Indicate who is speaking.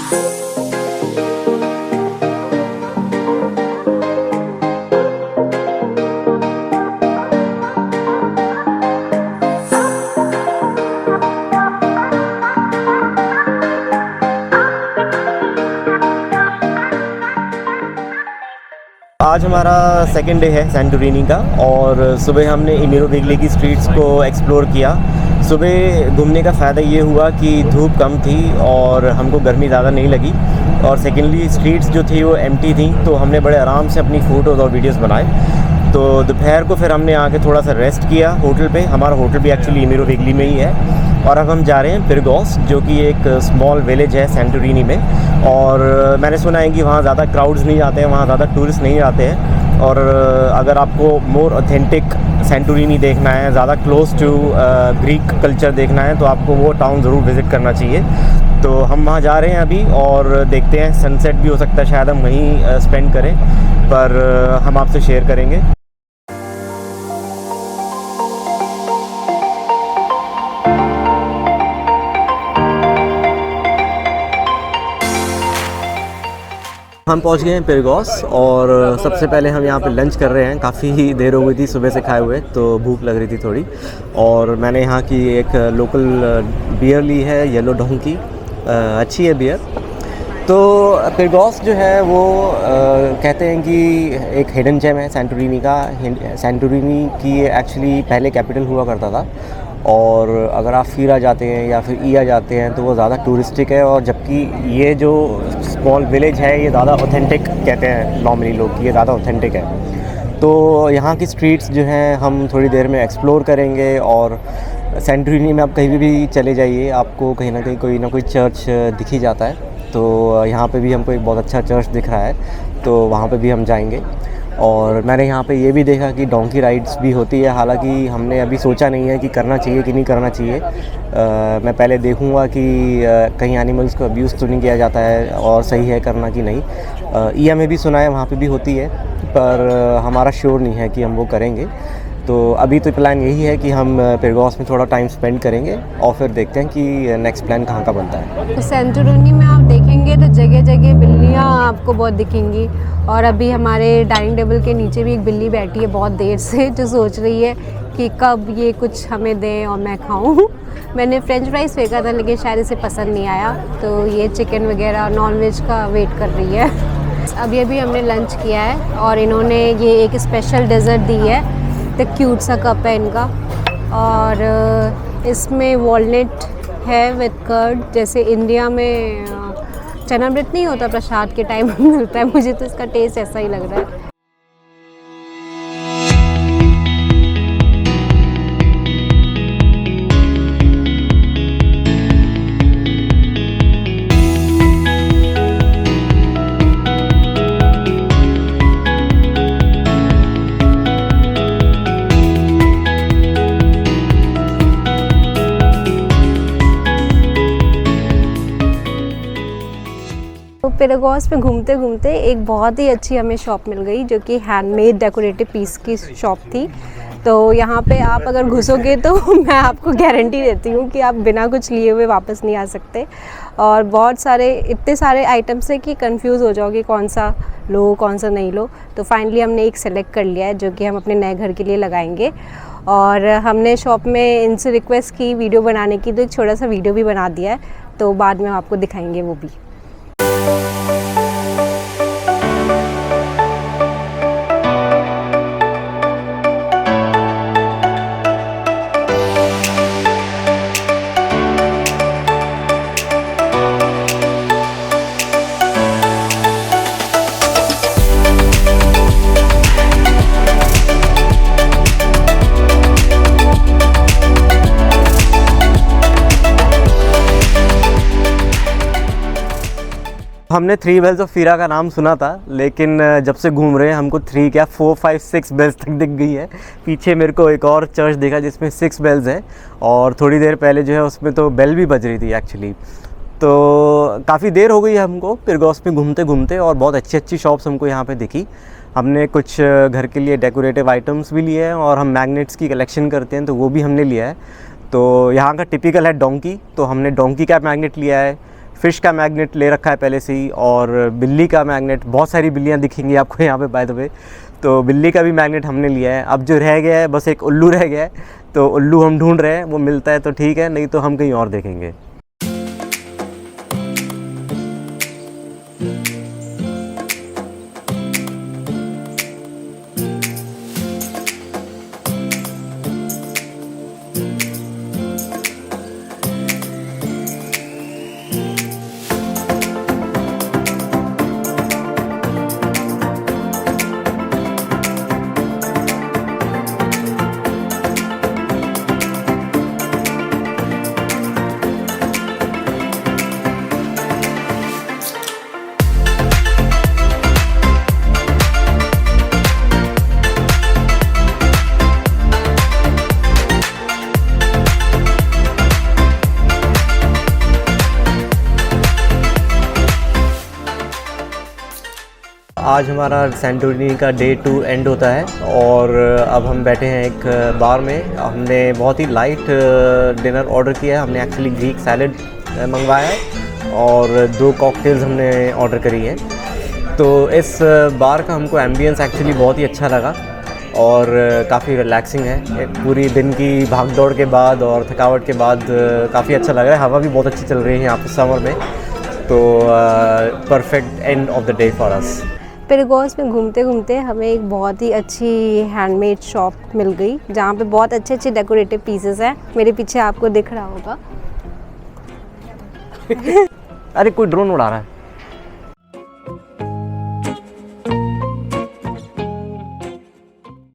Speaker 1: आज हमारा second day है सैंटोरिनी का और सुबह हमने इमिरोवेगली की स्ट्रीट्स को एक्सप्लोर किया। सुबह घूमने का फ़ायदा ये हुआ कि धूप कम थी और हमको गर्मी ज़्यादा नहीं लगी, और सेकेंडली स्ट्रीट्स जो थी वो एम्प्टी थी, तो हमने बड़े आराम से अपनी फ़ोटोज़ और वीडियोज़ बनाए। तो दोपहर को फिर हमने आके थोड़ा सा रेस्ट किया होटल पे। हमारा होटल भी एक्चुअली इमिरोवेगली में ही है, और अब हम जा रहे हैं पिरगोस, जो कि एक स्मॉल विलेज है सैंटोरिनी में। और मैंने सुना है कि वहाँ ज़्यादा क्राउड्स नहीं आते हैं, वहाँ ज़्यादा टूरिस्ट नहीं आते हैं। और अगर आपको मोर ऑथेंटिक सैंटोरिनी देखना है, ज़्यादा क्लोज टू ग्रीक कल्चर देखना है, तो आपको वो टाउन ज़रूर विज़िट करना चाहिए। तो हम वहाँ जा रहे हैं अभी और देखते हैं, सनसेट भी हो सकता है, शायद हम वहीं स्पेंड करें, पर हम आपसे शेयर करेंगे। हम पहुंच गए हैं पिरगोस, और सबसे पहले हम यहाँ पे लंच कर रहे हैं। काफ़ी देर हो गई थी सुबह से खाए हुए, तो भूख लग रही थी थोड़ी। और मैंने यहाँ की एक लोकल बियर ली है, येलो डोंकी, अच्छी है बियर। तो पिरगोस जो है वो कहते हैं कि एक हिडन जेम है सैंटोरिनी का। सैंटोरिनी की एक्चुअली पहले कैपिटल हुआ करता था, और अगर आप फीरा जाते हैं या फिर ईया जाते हैं तो वो ज़्यादा टूरिस्टिक है, और जबकि ये जो स्मॉल विलेज है ये ज़्यादा ऑथेंटिक कहते हैं नॉर्मली लोग, ये ज़्यादा ऑथेंटिक है। तो यहाँ की स्ट्रीट्स जो हैं हम थोड़ी देर में एक्सप्लोर करेंगे। और सैंटोरिनी में आप कहीं भी चले जाइए, आपको कहीं ना कहीं कोई ना कोई चर्च दिख ही जाता है। तो यहाँ पे भी हमको एक बहुत अच्छा चर्च दिख रहा है, तो वहाँ पे भी हम जाएंगे। और मैंने यहाँ पे ये भी देखा कि डोंकी राइड्स भी होती है, हालांकि हमने अभी सोचा नहीं है कि करना चाहिए कि नहीं करना चाहिए। मैं पहले देखूँगा कि कहीं एनिमल्स को अब्यूज़ तो नहीं किया जाता है और सही है करना कि नहीं। ईया में भी सुना है वहाँ पे भी होती है, पर हमारा श्योर नहीं है कि हम वो करेंगे। तो अभी तो प्लान यही है कि हम पिरगोस में थोड़ा टाइम स्पेंड करेंगे, और फिर देखते हैं कि नेक्स्ट प्लान कहाँ का बनता है।
Speaker 2: सैंटोरिनी में आप देखेंगे तो जगह जगह बिल्लियाँ आपको बहुत दिखेंगी, और अभी हमारे डाइनिंग टेबल के नीचे भी एक बिल्ली बैठी है बहुत देर से, जो सोच रही है कि कब ये कुछ हमें दें और मैं खाऊं। मैंने फ्रेंच फ्राइज़ फेंका था, लेकिन शायद इसे पसंद नहीं आया, तो ये चिकन वगैरह नॉनवेज का वेट कर रही है। अभी हमने लंच किया है, और इन्होंने ये एक स्पेशल डेज़र्ट दी है, तो क्यूट सा कप है इनका, और इसमें वॉलनट है विद कर्ड। जैसे इंडिया में चनामृत नहीं होता प्रसाद के टाइम मिलता है, मुझे तो इसका टेस्ट ऐसा ही लग रहा है। पिरगोस में घूमते घूमते एक बहुत ही अच्छी हमें शॉप मिल गई, जो कि हैंडमेड डेकोरेटिव पीस की शॉप थी। तो यहाँ पे आप अगर घुसोगे तो मैं आपको गारंटी देती हूँ कि आप बिना कुछ लिए हुए वापस नहीं आ सकते। और बहुत सारे इतने सारे आइटम्स है कि कंफ्यूज हो जाओगे कौन सा लो कौन सा नहीं लो। तो फाइनली हमने एक सेलेक्ट कर लिया है, जो कि हम अपने नए घर के लिए लगाएंगे। और हमने शॉप में इनसे रिक्वेस्ट की वीडियो बनाने की, तो एक छोटा सा वीडियो भी बना दिया है, तो बाद में आपको दिखाएंगे वो भी।
Speaker 1: हमने 3 बेल्स ऑफ फीरा का नाम सुना था, लेकिन जब से घूम रहे हैं हमको 3 क्या 4, 5, 6 बेल्स तक दिख गई है। पीछे मेरे को एक और चर्च दिखा जिसमें 6 बेल्स हैं, और थोड़ी देर पहले जो है उसमें तो बेल भी बज रही थी एक्चुअली। तो काफ़ी देर हो गई है हमको पिरगोस में घूमते घूमते, और बहुत अच्छी अच्छी शॉप्स हमको यहाँ पे दिखी। हमने कुछ घर के लिए डेकोरेटिव आइटम्स भी लिए हैं, और हम मैग्नेट्स की कलेक्शन करते हैं तो वो भी हमने लिया है। तो यहाँ का टिपिकल है डोंकी, तो हमने डोंकी का मैग्नेट लिया है। फ़िश का मैग्नेट ले रखा है पहले से ही, और बिल्ली का मैग्नेट, बहुत सारी बिल्लियाँ दिखेंगी आपको यहाँ पे बाय द वे। तो बिल्ली का भी मैग्नेट हमने लिया है। अब जो रह गया है बस एक उल्लू रह गया है, तो उल्लू हम ढूंढ रहे हैं, वो मिलता है तो ठीक है, नहीं तो हम कहीं और देखेंगे। आज हमारा सैंटोरिनी का डे 2 एंड होता है, और अब हम बैठे हैं एक बार में। हमने बहुत ही लाइट डिनर ऑर्डर किया है। हमने एक्चुअली ग्रीक सैलड मंगवाया है और 2 कॉकटेल्स हमने ऑर्डर करी हैं। तो इस बार का हमको एम्बियंस एक्चुअली बहुत ही अच्छा लगा और काफ़ी रिलैक्सिंग है। पूरी दिन की भाग दौड़ के बाद और थकावट के बाद काफ़ी अच्छा लग रहा है। हवा भी बहुत अच्छी चल रही है यहाँ पे समर में, तो perfect end of the day for us.
Speaker 2: Pyrgos में घूमते घूमते हमें एक बहुत ही अच्छी हैंडमेड शॉप मिल गई, जहाँ पे बहुत अच्छे अच्छे डेकोरेटिव पीसेस हैं। मेरे पीछे आपको दिख रहा होगा।
Speaker 1: अरे कोई ड्रोन उड़ा रहा है।